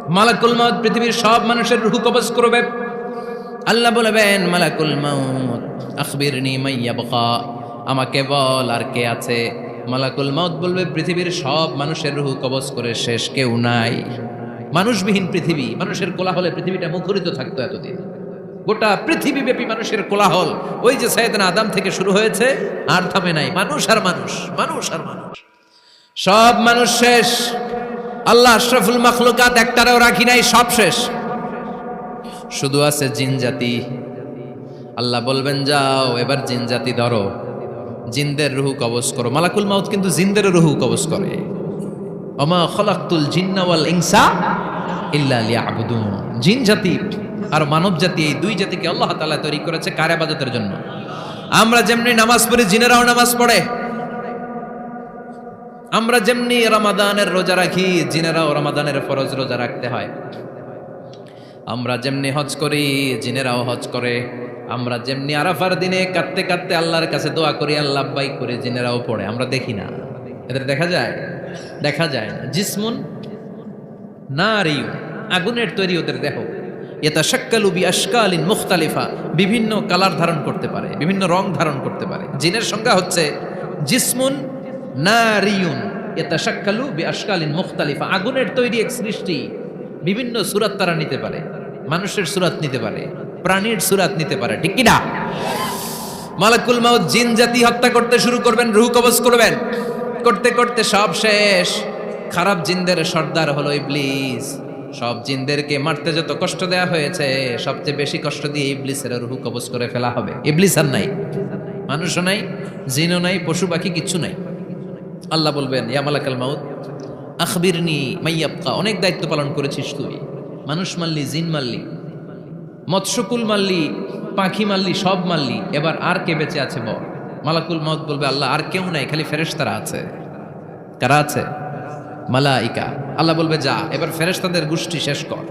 মালাকুল মউত পৃথিবীর সব মানুষের রূহ কবজ করবে। আল্লাহ বলবেন, মালাকুল মউত আখবিরনি মাইয়াবকা, আমাকে বল আর কে আছে। মালাকুল মউত বলবে, পৃথিবীর সব মানুষের রূহ কবজ করে শেষ, কেউ নাই। মানুষবিহীন পৃথিবী, মানুষের কোলাহলে পৃথিবীটা মুখরিত থাকতো এতদিন। গোটা পৃথিবীব্যাপী মানুষের কোলাহল, ওই যে সাইয়েদনা আদম থেকে শুরু হয়েছে, আর থামে নাই। মানুষ আর মানুষ, মানুষ আর মানুষ, সব মানুষ শেষ। আল্লাহ আশরাফুল মাখলুকাত একটারেও রাখি নাই, সব শেষ। শুধু আছে জিন জাতি। আল্লাহ বলবেন, যাও এবার জিন জাতি ধরো, জিনদের রুহ কবজ করো। মালাকুল মাউত কিন্তু জিনদের রুহ কবজ করে। ওমা খলাকতুল জিন্না ওয়াল ইনসা ইল্লা লিয়াবুদুন। জিন জাতি আর মানব জাতি, এই দুই জাতিকে আল্লাহ তাআলা তৈরি করেছে কার ইবাদতের জন্য। আমরা যেমনি নামাজ পড়ি, জিনেরাও নামাজ পড়ে। আমরা যেমনি রমাদানের রোজা রাখি, জিনেরাও রমাদানের ফরজ রোজা রাখতে হয়। আমরা যেমনি হজ করি, জিনেরাও হজ করে। আমরা যেমনি আরাফার দিনে কাঁদতে কাঁদতে আল্লাহর কাছে দোয়া করি, আল্লাহ লাব্বাইক করে, জিনেরাও পড়ে। আমরা দেখি না, এদের দেখা যায়? দেখা যায় না। জিসমুন নারিয়ুন, আগুনের তৈরি ওদের দেহ। ইয়াতাশাক্কালু বিআশকালিন মুখতালিফা, বিভিন্ন কালার ধারণ করতে পারে, বিভিন্ন রং ধারণ করতে পারে। জিনের সংজ্ঞা হচ্ছে জিসমুন নারিয়ুন ইয়াতাশাক্কালু বিআশকালিন মুখতালিফা, আগুনের তৈরি এক সৃষ্টি। বিভিন্ন সূরত তারা নিতে পারে, মানুষের সূরত নিতে পারে, প্রাণীর সূরত নিতে পারে, ঠিক কি না? মালাকুল মাউত জিন জাতি হত্যা করতে শুরু করবেন, রূহ কবজ করবেন। করতে করতে সব শেষ। খারাপ জিনদের সর্দার হলো ইবলিস। সব জিনদেরকে মারতে যত কষ্ট দেয়া হয়েছে, সবচেয়ে বেশি কষ্ট দিয়ে ইবলিসের রূহ কবজ করে ফেলা হবে। ইবলিস আর নাই, মানুষও নাই, জিনও নাই, পশু পাখি কিচ্ছু নাই। আল্লাহ বলবেন, ইয়া মালাকাল মাউত আখবিরনি মাইয়াবকা, অনেক দায়িত্ব পালন করেছিস তুই। মানুষ মারলি, জিন মারলি, মৎস্যকুল মারলি, পাখি মারলি, সব মারলি, এবার আর কে বেঁচে আছে বল। মালাকুল মাউত বলবে, আল্লাহ আর কেউ নাই, খালি ফেরেশতারা আছে। কারা আছে? মালাইকা। আল্লাহ বলবে, যা এবার ফেরেশতাদের গোষ্ঠী শেষ কর।